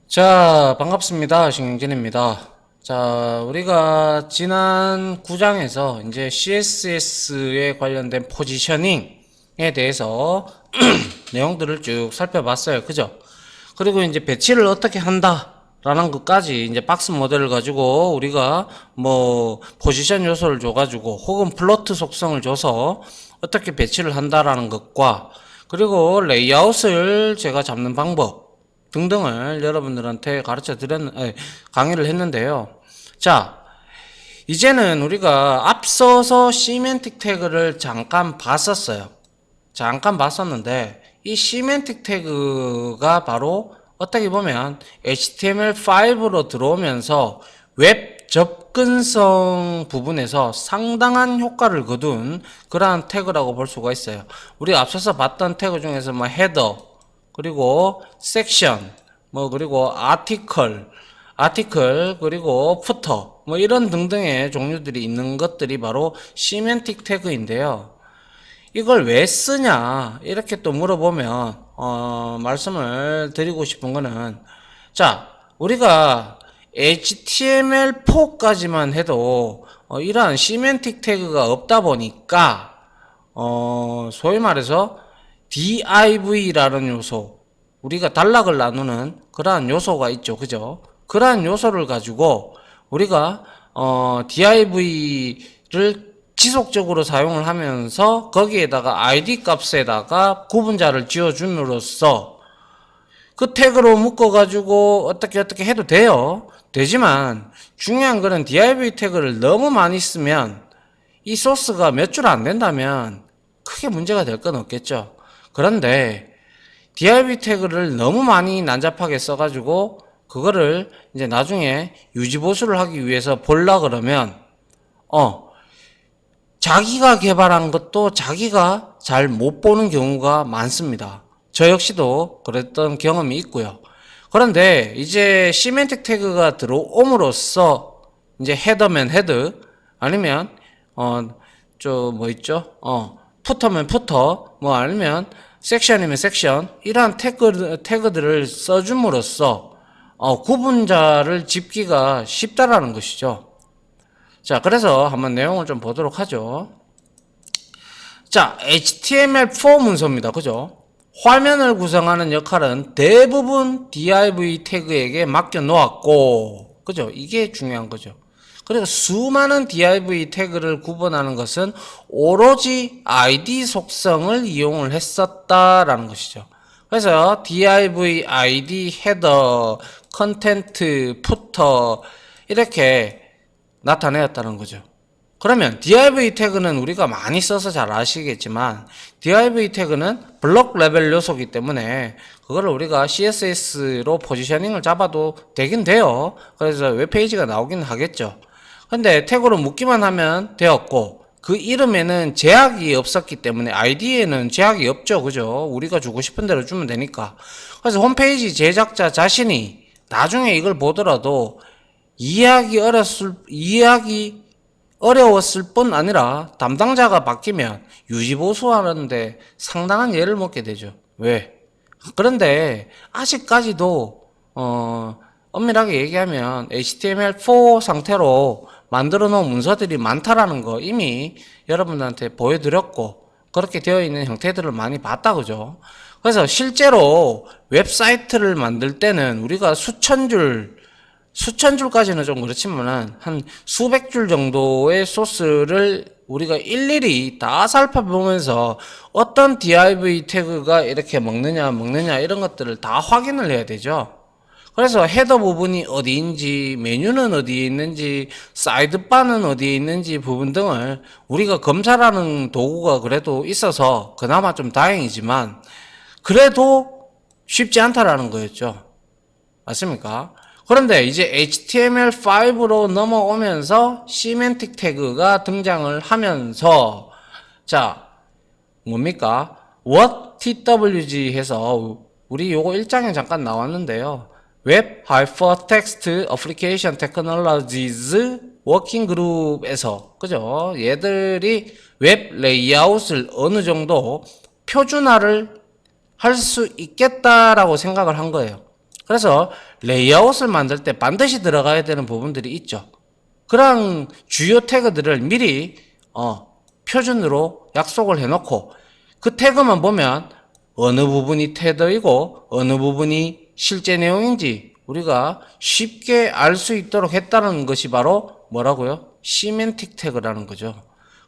자, 반갑습니다. 신경진입니다. 자, 우리가 지난 9장에서 이제 CSS에 관련된 포지셔닝에 대해서 내용들을 쭉 살펴봤어요. 그죠? 그리고 이제 배치를 어떻게 한다. 라는 것까지 이제 박스 모델을 가지고 우리가 뭐 포지션 요소를 줘가지고 혹은 플로트 속성을 줘서 어떻게 배치를 한다라는 것과 그리고 레이아웃을 제가 잡는 방법 등등을 여러분들한테 강의를 했는데요. 자, 이제는 우리가 앞서서 시멘틱 태그를 잠깐 봤었어요. 잠깐 봤었는데 이 시멘틱 태그가 바로 어떻게 보면 HTML5로 들어오면서 웹 접근성 부분에서 상당한 효과를 거둔 그러한 태그라고 볼 수가 있어요. 우리가 앞서서 봤던 태그 중에서 뭐 헤더, 그리고 섹션, 뭐 그리고 아티클 그리고 푸터 뭐 이런 등등의 종류들이 있는 것들이 바로 시멘틱 태그인데요. 이걸 왜 쓰냐 이렇게 또 물어보면 말씀을 드리고 싶은 거는, 자, 우리가 HTML4까지만 해도 이러한 시멘틱 태그가 없다 보니까 소위 말해서 div라는 요소, 우리가 단락을 나누는 그러한 요소가 있죠. 그죠? 그러한 요소를 가지고 우리가 div를 지속적으로 사용을 하면서 거기에다가 id 값에다가 구분자를 지어줌으로써 그 태그로 묶어가지고 어떻게 해도 돼요. 되지만 중요한 거는 div 태그를 너무 많이 쓰면 이 소스가 몇 줄 안 된다면 크게 문제가 될 건 없겠죠. 그런데 div 태그를 너무 많이 난잡하게 써가지고 그거를 이제 나중에 유지보수를 하기 위해서 볼라 그러면 자기가 개발한 것도 자기가 잘 못 보는 경우가 많습니다. 저 역시도 그랬던 경험이 있고요. 그런데 이제 시멘틱 태그가 들어옴으로써 이제 헤더면 헤드, 아니면 푸터면 푸터, 뭐 아니면 섹션이면 섹션, 이러한 태그들을 써줌으로써 구분자를 집기가 쉽다라는 것이죠. 자, 그래서 한번 내용을 좀 보도록 하죠. 자, HTML4 문서입니다. 그죠? 화면을 구성하는 역할은 대부분 div 태그에게 맡겨 놓았고, 그죠? 이게 중요한 거죠. 그리고 수많은 div 태그를 구분하는 것은 오로지 id 속성을 이용을 했었다라는 것이죠. 그래서 div id 헤더, 컨텐트, 푸터 이렇게 나타내었다는 거죠. 그러면 div 태그는 우리가 많이 써서 잘 아시겠지만 div 태그는 블록 레벨 요소이기 때문에 그거를 우리가 CSS로 포지셔닝을 잡아도 되긴 돼요. 그래서 웹페이지가 나오긴 하겠죠. 근데 태그로 묶기만 하면 되었고, 그 이름에는 제약이 없었기 때문에 ID에는 제약이 없죠. 그죠? 우리가 주고 싶은 대로 주면 되니까. 그래서 홈페이지 제작자 자신이 나중에 이걸 보더라도 이해하기 어려웠을 뿐 아니라 담당자가 바뀌면 유지보수하는데 상당한 예를 먹게 되죠. 왜? 그런데 아직까지도 엄밀하게 얘기하면 HTML4 상태로 만들어 놓은 문서들이 많다라는 거 이미 여러분들한테 보여드렸고, 그렇게 되어 있는 형태들을 많이 봤다, 그죠? 그래서 실제로 웹사이트를 만들 때는 우리가 수천 줄까지는 좀 그렇지만은 한 수백 줄 정도의 소스를 우리가 일일이 다 살펴보면서 어떤 div 태그가 이렇게 먹느냐 이런 것들을 다 확인을 해야 되죠. 그래서 헤더 부분이 어디인지, 메뉴는 어디에 있는지, 사이드바는 어디에 있는지 부분 등을 우리가 검사라는 도구가 그래도 있어서 그나마 좀 다행이지만 그래도 쉽지 않다라는 거였죠. 맞습니까? 그런데 이제 HTML5로 넘어오면서 시멘틱 태그가 등장을 하면서, 자, 뭡니까? What TWG 해서 우리 요거 1장에 잠깐 나왔는데요. Web Hypertext Application Technologies Working Group에서, 그죠? 얘들이 웹 레이아웃을 어느 정도 표준화를 할 수 있겠다라고 생각을 한 거예요. 그래서 레이아웃을 만들 때 반드시 들어가야 되는 부분들이 있죠. 그런 주요 태그들을 미리 표준으로 약속을 해놓고 그 태그만 보면 어느 부분이 테더이고 어느 부분이 실제 내용인지 우리가 쉽게 알 수 있도록 했다는 것이 바로 뭐라고요? 시멘틱 태그라는 거죠.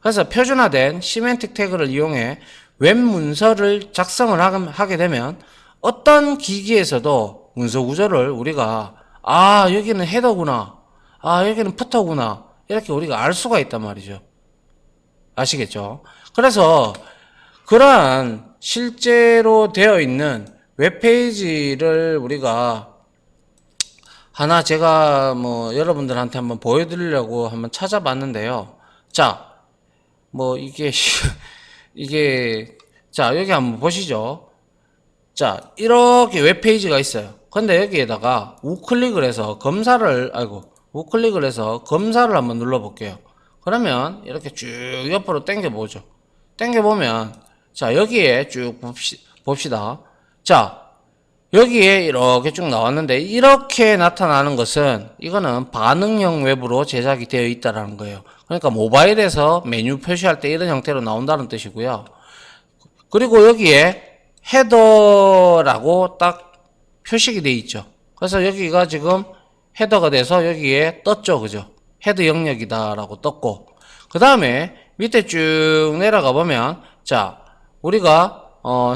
그래서 표준화된 시멘틱 태그를 이용해 웹 문서를 작성을 하게 되면 어떤 기기에서도 문서 구조를 우리가 여기는 헤더구나, 여기는 푸터구나 이렇게 우리가 알 수가 있단 말이죠. 아시겠죠? 그래서 그러한 실제로 되어 있는 웹페이지를 우리가 하나 제가 뭐 여러분들한테 한번 보여드리려고 한번 찾아봤는데요. 자, 뭐 이게 자, 여기 한번 보시죠. 자, 이렇게 웹페이지가 있어요. 근데 여기에다가 우클릭을 해서 우클릭을 해서 검사를 한번 눌러볼게요. 그러면 이렇게 쭉 옆으로 당겨보죠. 당겨보면, 자, 여기에 쭉 봅시다. 자, 여기에 이렇게 쭉 나왔는데, 이렇게 나타나는 것은, 이거는 반응형 웹으로 제작이 되어 있다는 거예요. 그러니까 모바일에서 메뉴 표시할 때 이런 형태로 나온다는 뜻이고요. 그리고 여기에 헤더라고 딱 표식이 되어 있죠. 그래서 여기가 지금 헤더가 돼서 여기에 떴죠. 그죠? 헤더 영역이다라고 떴고, 그 다음에 밑에 쭉 내려가 보면, 자, 우리가,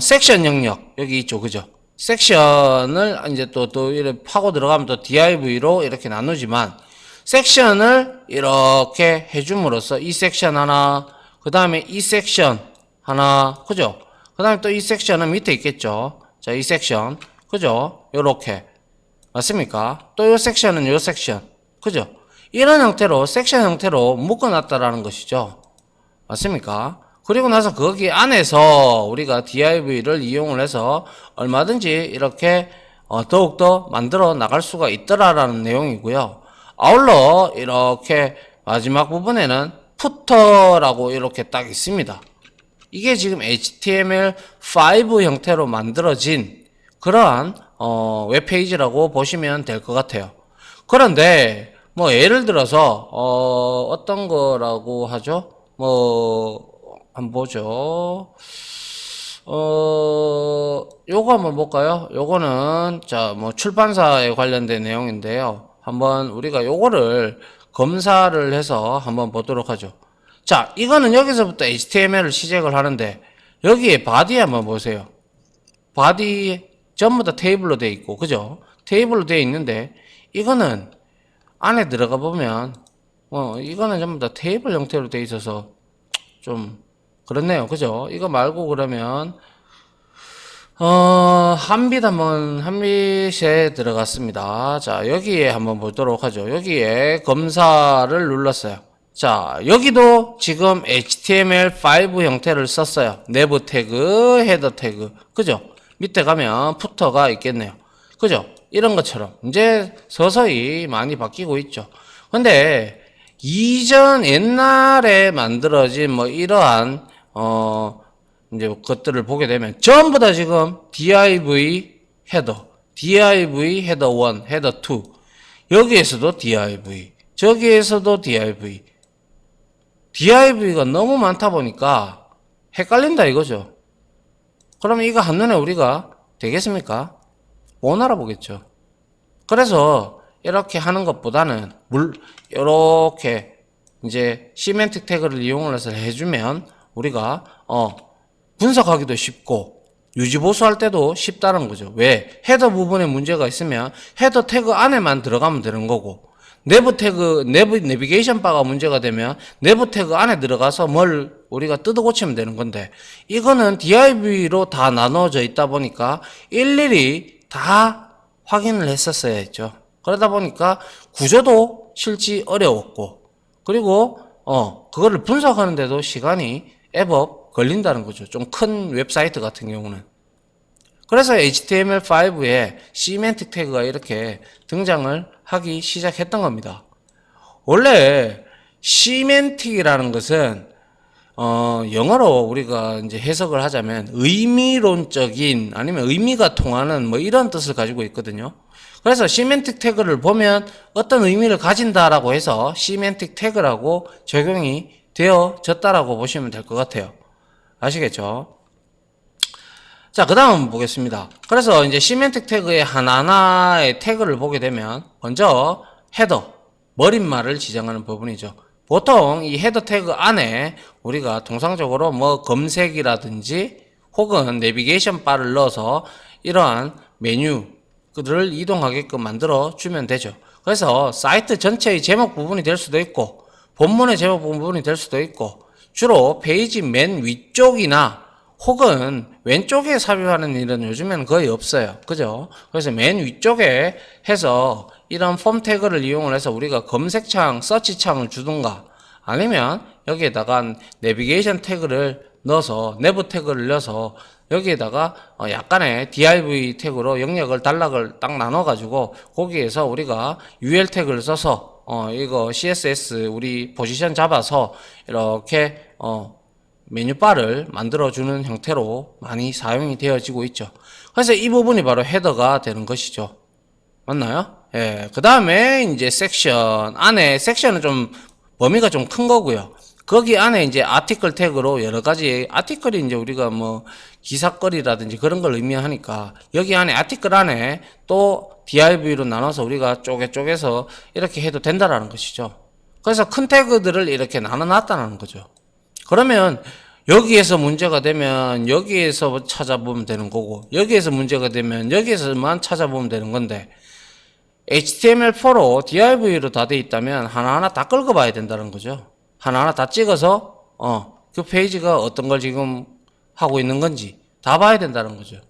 섹션 영역, 여기 있죠. 그죠? 섹션을 이제 또 이렇게 파고 들어가면 또 div로 이렇게 나누지만, 섹션을 이렇게 해줌으로써 이 섹션 하나, 그 다음에 이 섹션 하나, 그죠? 그 다음에 또 이 섹션은 밑에 있겠죠? 자, 이 섹션. 그죠? 요렇게. 맞습니까? 또 요 섹션은 요 섹션. 그죠? 이런 형태로, 섹션 형태로 묶어놨다라는 것이죠. 맞습니까? 그리고 나서 거기 안에서 우리가 div를 이용을 해서 얼마든지 이렇게 더욱더 만들어 나갈 수가 있더라라는 내용이고요. 아울러 이렇게 마지막 부분에는 푸터라고 이렇게 딱 있습니다. 이게 지금 HTML5 형태로 만들어진 그러한 웹페이지라고 보시면 될 것 같아요. 그런데 뭐 예를 들어서 어떤 거라고 하죠? 뭐 한번 보죠. 요거 한번 볼까요? 요거는 자, 뭐 출판사에 관련된 내용인데요. 한번 우리가 요거를 검사를 해서 한번 보도록 하죠. 자, 이거는 여기서부터 HTML을 시작을 하는데 여기에 바디 한번 보세요. 바디 전부 다 테이블로 되어 있고, 그죠? 테이블로 되어 있는데 이거는 안에 들어가 보면 이거는 전부 다 테이블 형태로 되어 있어서 좀 그렇네요. 그죠? 이거 말고 그러면 한빛에 들어갔습니다. 자, 여기에 한번 보도록 하죠. 여기에 검사를 눌렀어요. 자, 여기도 지금 HTML5 형태를 썼어요. 내부 태그, 헤더 태그. 그죠? 밑에 가면 푸터가 있겠네요. 그죠? 이런 것처럼 이제 서서히 많이 바뀌고 있죠. 근데 이전 옛날에 만들어진 뭐 이러한 이제 것들을 보게 되면 전부 다 지금 div 헤더, div 헤더 1, 헤더 2 여기에서도 div, 저기에서도 div가 너무 많다 보니까 헷갈린다 이거죠. 그러면 이거 한눈에 우리가 되겠습니까? 못 알아보겠죠. 그래서 이렇게 하는 것보다는 이렇게 이제 시멘틱 태그를 이용을 해서 해주면 우리가 분석하기도 쉽고 유지 보수할 때도 쉽다는 거죠. 왜? 헤더 부분에 문제가 있으면 헤더 태그 안에만 들어가면 되는 거고 내부 내비게이션 바가 문제가 되면 내부 태그 안에 들어가서 뭘 우리가 뜯어 고치면 되는 건데 이거는 div로 다 나눠져 있다 보니까 일일이 다 확인을 했었어야 했죠. 그러다 보니까 구조도 실지 어려웠고 그리고 그거를 분석하는데도 시간이 애법 걸린다는 거죠. 좀 큰 웹사이트 같은 경우는. 그래서 HTML5에 시멘틱 태그가 이렇게 등장을 하기 시작했던 겁니다. 원래 시멘틱이라는 것은 영어로 우리가 이제 해석을 하자면 의미론적인 아니면 의미가 통하는 뭐 이런 뜻을 가지고 있거든요. 그래서 시멘틱 태그를 보면 어떤 의미를 가진다라고 해서 시멘틱 태그라고 적용이 되어졌다라고 보시면 될 것 같아요. 아시겠죠? 자, 그 다음 보겠습니다. 그래서 이제 시멘틱 태그의 하나하나의 태그를 보게 되면 먼저 헤더, 머릿말을 지정하는 부분이죠. 보통 이 헤더 태그 안에 우리가 통상적으로 뭐 검색이라든지 혹은 내비게이션 바를 넣어서 이러한 메뉴를 이동하게끔 만들어 주면 되죠. 그래서 사이트 전체의 제목 부분이 될 수도 있고 본문의 제목 부분이 될 수도 있고 주로 페이지 맨 위쪽이나 혹은 왼쪽에 삽입하는 일은 요즘에는 거의 없어요. 그죠? 그래서 맨 위쪽에 해서 이런 폼 태그를 이용을 해서 우리가 검색창, 서치창을 주든가 아니면 여기에다가 내비게이션 태그를 넣어서 내부 태그를 넣어서 여기에다가 약간의 div 태그로 영역을 단락을 딱 나눠 가지고 거기에서 우리가 ul 태그를 써서 이거 css 우리 포지션 잡아서 이렇게 메뉴바를 만들어주는 형태로 많이 사용이 되어지고 있죠. 그래서 이 부분이 바로 헤더가 되는 것이죠. 맞나요? 예. 그 다음에 이제 섹션 안에 섹션은 좀 범위가 좀 큰 거고요. 거기 안에 이제 아티클 태그로 여러 가지 아티클이 이제 우리가 뭐 기사거리라든지 그런 걸 의미하니까 여기 안에 아티클 안에 또 div로 나눠서 우리가 쪼개서 이렇게 해도 된다라는 것이죠. 그래서 큰 태그들을 이렇게 나눠 놨다는 거죠. 그러면 여기에서 문제가 되면 여기에서 찾아보면 되는 거고 여기에서 문제가 되면 여기에서만 찾아보면 되는 건데 HTML4로 div로 다 돼 있다면 하나하나 다 긁어봐야 된다는 거죠. 하나하나 다 찍어서 그 페이지가 어떤 걸 지금 하고 있는 건지 다 봐야 된다는 거죠.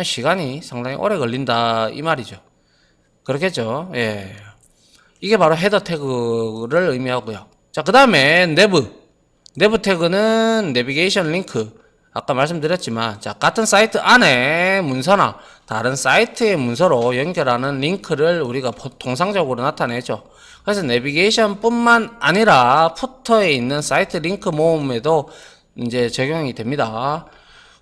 시간이 상당히 오래 걸린다 이 말이죠. 그렇겠죠. 예. 이게 바로 헤더 태그를 의미하고요. 자, 그 다음에 내부 태그는 내비게이션 링크 아까 말씀드렸지만 자 같은 사이트 안에 문서나 다른 사이트의 문서로 연결하는 링크를 우리가 통상적으로 나타내죠. 그래서 내비게이션 뿐만 아니라 푸터에 있는 사이트 링크 모음에도 이제 적용이 됩니다.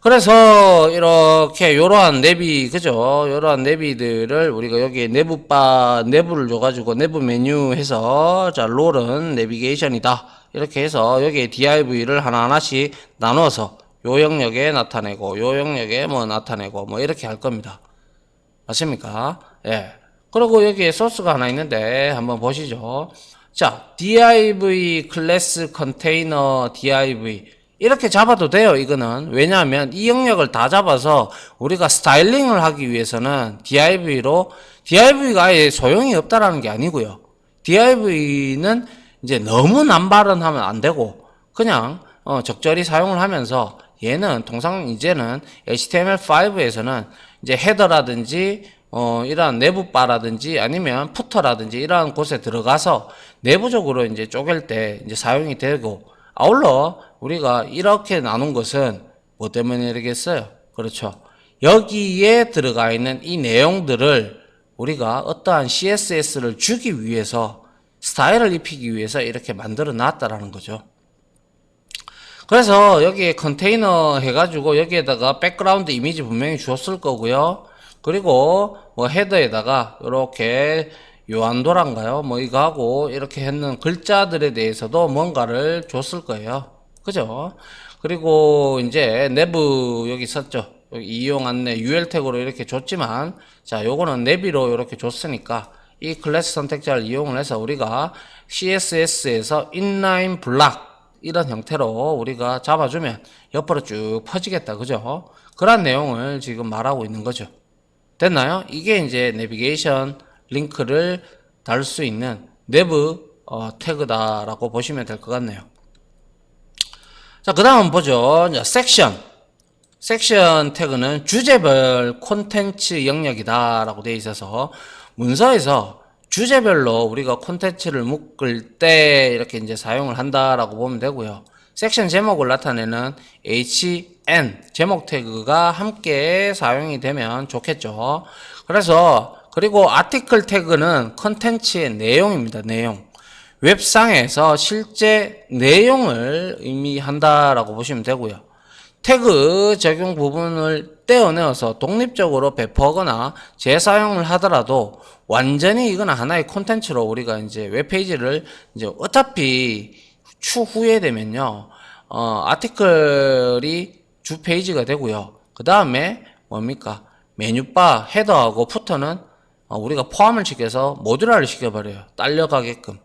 그래서 이렇게 요러한 내비 그죠? 요러한 내비들을 우리가 여기에 내부를 줘가지고 내부 메뉴 해서 자 롤은 내비게이션이다 이렇게 해서 여기에 div를 하나하나씩 나눠서 요 영역에 나타내고 요 영역에 뭐 나타내고 뭐 이렇게 할 겁니다. 맞습니까? 예. 그리고 여기에 소스가 하나 있는데 한번 보시죠. 자, div 클래스 컨테이너 div 이렇게 잡아도 돼요. 이거는 왜냐하면 이 영역을 다 잡아서 우리가 스타일링을 하기 위해서는 div가 아예 소용이 없다라는 게 아니고요. div는 이제 너무 남발언하면 안 되고 그냥 적절히 사용을 하면서 얘는 통상 이제는 HTML5에서는 이제 헤더라든지 이러한 내부 바라든지 아니면 푸터라든지 이러한 곳에 들어가서 내부적으로 이제 쪼갤 때 이제 사용이 되고 아울러 우리가 이렇게 나눈 것은 뭐 때문이겠어요? 그렇죠. 여기에 들어가 있는 이 내용들을 우리가 어떠한 CSS를 주기 위해서 스타일을 입히기 위해서 이렇게 만들어 놨다라는 거죠. 그래서 여기에 컨테이너 해가지고 여기에다가 백그라운드 이미지 분명히 주었을 거고요. 그리고 뭐 헤더에다가 이렇게 요한도란가요? 뭐 이거 하고 이렇게 했는 글자들에 대해서도 뭔가를 줬을 거예요. 그죠? 그리고 이제 내부 여기 썼죠. 여기 이용 안내 UL 태그로 이렇게 줬지만 자 요거는 내비로 이렇게 줬으니까 이 클래스 선택자를 이용을 해서 우리가 CSS에서 인라인 블락 이런 형태로 우리가 잡아주면 옆으로 쭉 퍼지겠다. 그죠? 그런 내용을 지금 말하고 있는 거죠. 됐나요? 이게 이제 내비게이션 링크를 달 수 있는 내부 태그다라고 보시면 될 것 같네요. 자, 그 다음 보죠. 섹션 태그는 주제별 콘텐츠 영역이다라고 되어 있어서 문서에서 주제별로 우리가 콘텐츠를 묶을 때 이렇게 이제 사용을 한다라고 보면 되고요. 섹션 제목을 나타내는 HN 제목 태그가 함께 사용이 되면 좋겠죠. 그래서 그리고 아티클 태그는 콘텐츠의 내용입니다. 내용. 웹상에서 실제 내용을 의미한다라고 보시면 되고요. 태그 적용 부분을 떼어내어서 독립적으로 배포하거나 재사용을 하더라도 완전히 이건 하나의 콘텐츠로 우리가 이제 웹페이지를 이제 어차피 추후에 되면요, 아티클이 주 페이지가 되고요. 그 다음에 뭡니까? 메뉴바, 헤더하고 푸터는 우리가 포함을 시켜서 모듈화를 시켜버려요. 딸려가게끔.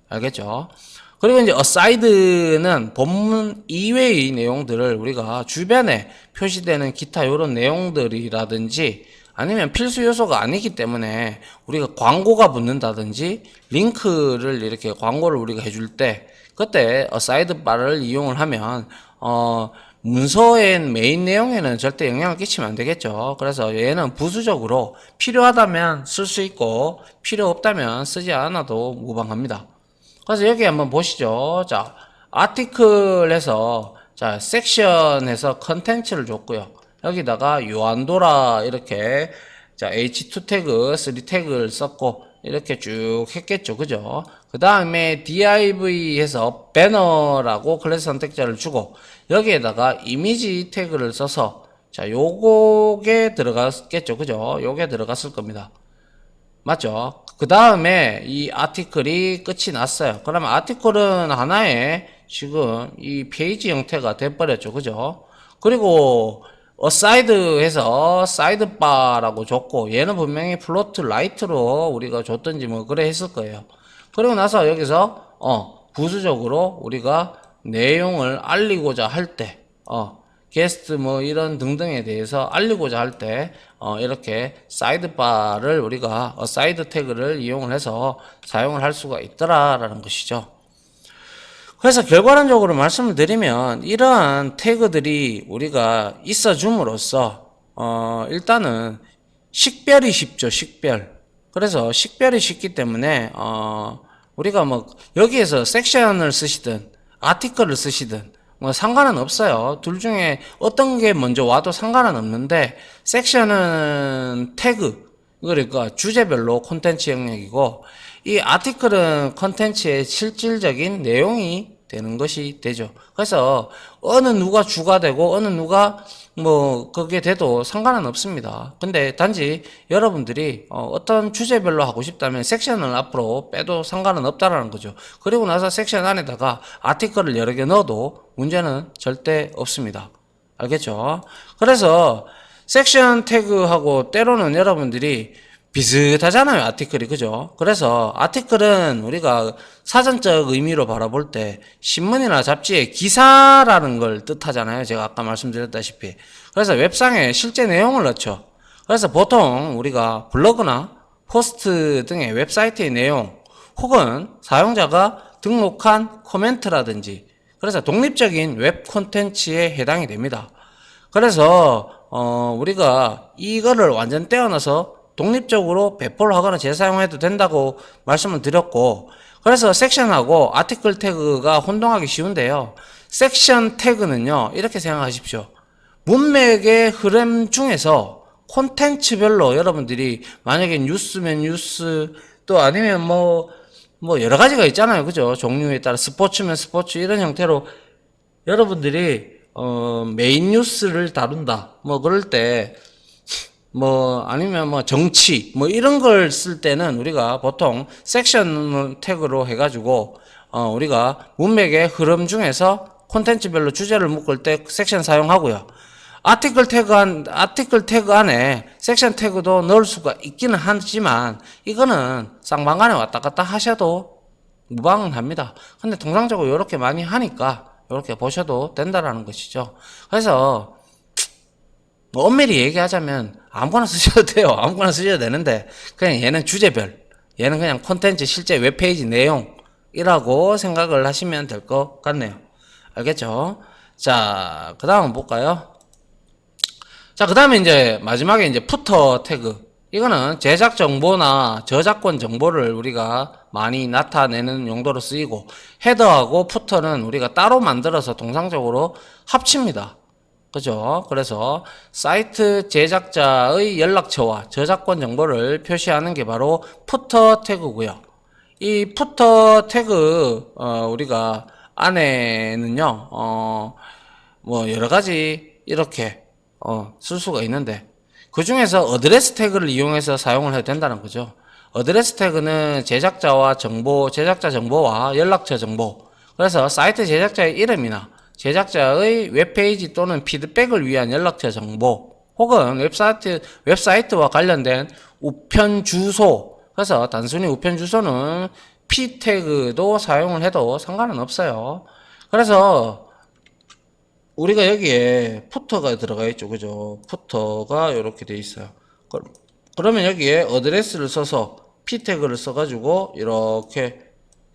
알겠죠? 그리고 이제 어사이드는 본문 이외의 내용들을 우리가 주변에 표시되는 기타 이런 내용들이라든지 아니면 필수 요소가 아니기 때문에 우리가 광고가 붙는다든지 링크를 이렇게 광고를 우리가 해줄 때 그때 어사이드 바를 이용을 하면 문서의 메인 내용에는 절대 영향을 끼치면 안 되겠죠. 그래서 얘는 부수적으로 필요하다면 쓸 수 있고 필요 없다면 쓰지 않아도 무방합니다. 그래서 여기 한번 보시죠. 자, 아티클에서 자, 섹션에서 컨텐츠를 줬고요. 여기다가 요한도라 이렇게 자, H2 태그, 3 태그를 썼고 이렇게 쭉 했겠죠. 그죠? 그 다음에 div에서 배너라고 클래스 선택자를 주고 여기에다가 이미지 태그를 써서 자, 요게 들어갔겠죠. 그죠? 요게 들어갔을 겁니다. 맞죠? 그 다음에 이 아티클이 끝이 났어요. 그러면 아티클은 하나의 지금 이 페이지 형태가 돼버렸죠. 그죠? 그리고 어사이드에서 사이드바라고 줬고 얘는 분명히 플로트 라이트로 우리가 줬든지 뭐 그래 했을 거예요. 그리고 나서 여기서 부수적으로 우리가 내용을 알리고자 할 때 게스트 뭐 이런 등등에 대해서 알리고자 할 때 이렇게 사이드바를 우리가 사이드 태그를 이용을 해서 사용을 할 수가 있더라라는 것이죠. 그래서 결과론적으로 말씀을 드리면 이러한 태그들이 우리가 있어 줌으로써 일단은 식별이 쉽죠. 식별. 그래서 식별이 쉽기 때문에 우리가 뭐 여기에서 섹션을 쓰시든 아티클을 쓰시든 뭐 상관은 없어요. 둘 중에 어떤 게 먼저 와도 상관은 없는데 섹션은 태그 그러니까 주제별로 콘텐츠 영역이고 이 아티클은 콘텐츠의 실질적인 내용이 되는 것이 되죠. 그래서 어느 누가 주가 되고 어느 누가 뭐 그게 돼도 상관은 없습니다. 근데 단지 여러분들이 어떤 주제별로 하고 싶다면 섹션을 앞으로 빼도 상관은 없다라는 거죠. 그리고 나서 섹션 안에다가 아티클을 여러 개 넣어도 문제는 절대 없습니다. 알겠죠? 그래서 섹션 태그하고 때로는 여러분들이 비슷하잖아요. 아티클이. 그죠? 그래서 아티클은 우리가 사전적 의미로 바라볼 때 신문이나 잡지의 기사라는 걸 뜻하잖아요. 제가 아까 말씀드렸다시피. 그래서 웹상에 실제 내용을 넣죠. 그래서 보통 우리가 블로그나 포스트 등의 웹사이트의 내용 혹은 사용자가 등록한 코멘트라든지 그래서 독립적인 웹 콘텐츠에 해당이 됩니다. 그래서 우리가 이거를 완전 떼어넣어서 독립적으로 배포를 하거나 재사용해도 된다고 말씀을 드렸고 그래서 섹션하고 아티클 태그가 혼동하기 쉬운데요. 섹션 태그는요. 이렇게 생각하십시오. 문맥의 흐름 중에서 콘텐츠별로 여러분들이 만약에 뉴스면 뉴스 또 아니면 뭐 여러 가지가 있잖아요. 그죠? 종류에 따라 스포츠면 스포츠 이런 형태로 여러분들이 메인 뉴스를 다룬다. 뭐 그럴 때 뭐 아니면 뭐 정치 뭐 이런 걸 쓸 때는 우리가 보통 섹션 태그로 해가지고 우리가 문맥의 흐름 중에서 콘텐츠별로 주제를 묶을 때 섹션 사용하고요. 아티클 태그 안에 섹션 태그도 넣을 수가 있기는 하지만 이거는 쌍방간에 왔다 갔다 하셔도 무방은 합니다. 근데 통상적으로 이렇게 많이 하니까 이렇게 보셔도 된다라는 것이죠. 그래서 뭐 엄밀히 얘기하자면 아무거나 쓰셔도 돼요. 아무거나 쓰셔도 되는데 그냥 얘는 주제별 얘는 그냥 콘텐츠 실제 웹페이지 내용이라고 생각을 하시면 될 것 같네요. 알겠죠? 자, 그 다음 볼까요? 자, 그 다음에 이제 마지막에 이제 푸터 태그 이거는 제작 정보나 저작권 정보를 우리가 많이 나타내는 용도로 쓰이고 헤더하고 푸터는 우리가 따로 만들어서 통상적으로 합칩니다. 그죠? 그래서 사이트 제작자의 연락처와 저작권 정보를 표시하는 게 바로 푸터 태그고요. 이 푸터 태그 우리가 안에는요 뭐 여러 가지 이렇게 쓸 수가 있는데, 그 중에서 어드레스 태그를 이용해서 사용을 해도 된다는 거죠. 어드레스 태그는 제작자 정보와 연락처 정보, 그래서 사이트 제작자의 이름이나 제작자의 웹페이지 또는 피드백을 위한 연락처 정보, 혹은 웹사이트와 관련된 우편 주소, 그래서 단순히 우편 주소는 p 태그도 사용을 해도 상관은 없어요. 그래서 우리가 여기에 푸터가 들어가 있죠. 그죠? 푸터가 이렇게 돼 있어요. 그러면 여기에 어드레스를 써서 p 태그를 써가지고 이렇게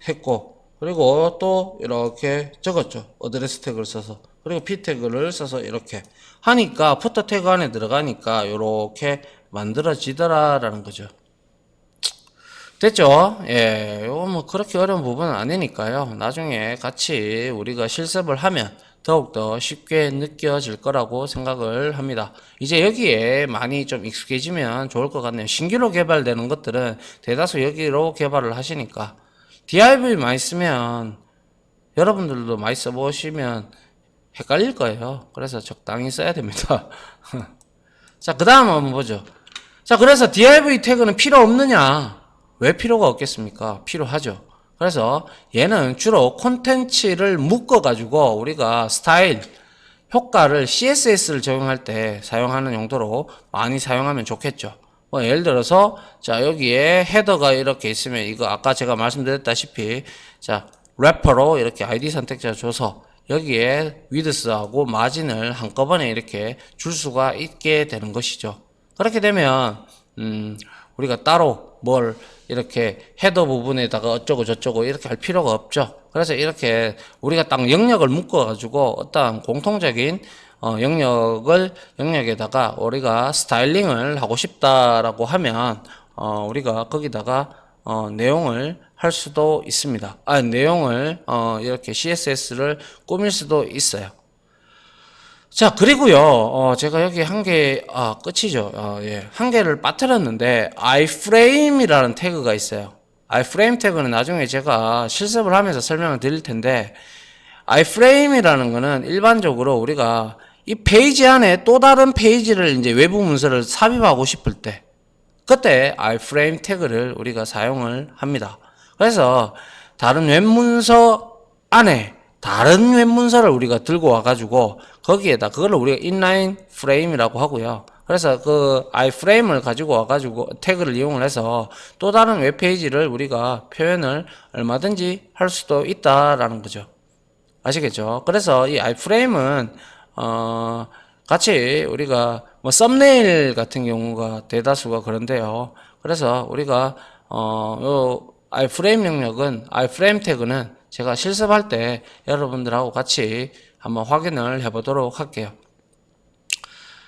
했고, 그리고 또 이렇게 적었죠. 어드레스 태그를 써서. 그리고 p 태그를 써서 이렇게 하니까 푸터 태그 안에 들어가니까 이렇게 만들어지더라라는 거죠. 됐죠? 예, 이거 뭐 그렇게 어려운 부분은 아니니까요. 나중에 같이 우리가 실습을 하면 더욱더 쉽게 느껴질 거라고 생각을 합니다. 이제 여기에 많이 좀 익숙해지면 좋을 것 같네요. 신규로 개발되는 것들은 대다수 여기로 개발을 하시니까. div 많이 쓰면 여러분들도 많이 써보시면 헷갈릴 거예요. 그래서 적당히 써야 됩니다. 자, 그 다음 한번 보죠. 자, 그래서 div 태그는 필요 없느냐? 왜 필요가 없겠습니까? 필요하죠. 그래서 얘는 주로 콘텐츠를 묶어가지고 우리가 스타일, 효과를 CSS를 적용할 때 사용하는 용도로 많이 사용하면 좋겠죠. 뭐 예를 들어서 자, 여기에 헤더가 이렇게 있으면 이거 아까 제가 말씀드렸다시피 자, 래퍼로 이렇게 아이디 선택자 줘서 여기에 위드스하고 마진을 한꺼번에 이렇게 줄 수가 있게 되는 것이죠. 그렇게 되면 우리가 따로 뭘 이렇게 헤더 부분에다가 어쩌고 저쩌고 이렇게 할 필요가 없죠. 그래서 이렇게 우리가 딱 영역을 묶어 가지고 어떠한 공통적인 영역에다가 우리가 스타일링을 하고 싶다라고 하면 우리가 거기다가 내용을 할 수도 있습니다. 내용을 이렇게 CSS를 꾸밀 수도 있어요. 자, 그리고요, 제가 여기 끝이죠. 예. 한 개를 빠뜨렸는데, iframe이라는 태그가 있어요. iframe 태그는 나중에 제가 실습을 하면서 설명을 드릴 텐데, iframe이라는 거는 일반적으로 우리가 이 페이지 안에 또 다른 페이지를 이제 외부 문서를 삽입하고 싶을 때, 그때 iframe 태그를 우리가 사용을 합니다. 그래서 다른 웹 문서 안에 다른 웹 문서를 우리가 들고 와가지고 거기에다 그걸 우리가 inline frame이라고 하고요. 그래서 그 iframe을 가지고 와가지고 태그를 이용을 해서 또 다른 웹페이지를 우리가 표현을 얼마든지 할 수도 있다라는 거죠. 아시겠죠? 그래서 이 iframe은 같이 우리가 뭐 썸네일 같은 경우가 대다수가 그런데요. 그래서 우리가 요 iframe 영역은 iframe 태그는 제가 실습할 때 여러분들하고 같이 한번 확인을 해보도록 할게요.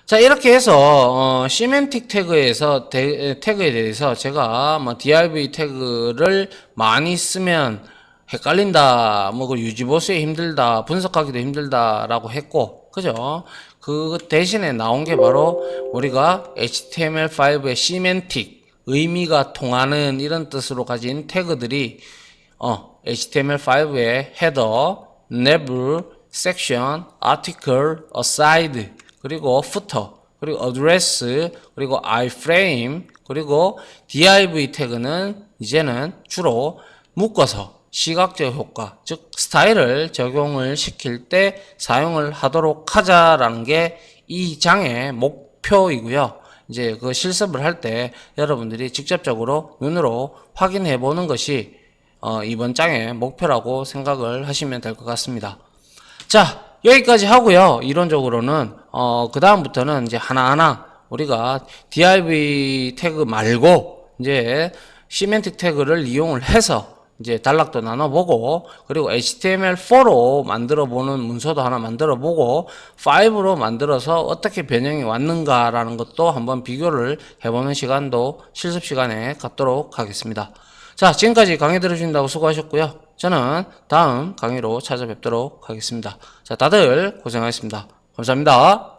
자, 이렇게 해서 시멘틱 태그에서 태그에 대해서 제가 뭐 div 태그를 많이 쓰면 헷갈린다, 뭐 그 유지보수에 힘들다, 분석하기도 힘들다라고 했고, 그죠? 그 대신에 나온 게 바로 우리가 HTML5의 시멘틱, 의미가 통하는 이런 뜻으로 가진 태그들이 HTML5의 header, label, section, article, aside, 그리고 footer, 그리고 address, 그리고 iframe, 그리고 div 태그는 이제는 주로 묶어서 시각적 효과, 즉 스타일을 적용을 시킬 때 사용을 하도록 하자라는 게 이 장의 목표이고요. 이제 그 실습을 할 때 여러분들이 직접적으로 눈으로 확인해 보는 것이 이번 장의 목표라고 생각을 하시면 될 것 같습니다. 자, 여기까지 하고요. 이론적으로는 그 다음부터는 이제 하나하나 우리가 div 태그 말고 이제 시멘틱 태그를 이용을 해서 이제 단락도 나눠보고, 그리고 HTML4로 만들어보는 문서도 하나 만들어보고 5로 만들어서 어떻게 변형이 왔는가라는 것도 한번 비교를 해보는 시간도 실습 시간에 갖도록 하겠습니다. 자, 지금까지 강의 들어주신다고 수고하셨고요. 저는 다음 강의로 찾아뵙도록 하겠습니다. 자, 다들 고생하셨습니다. 감사합니다.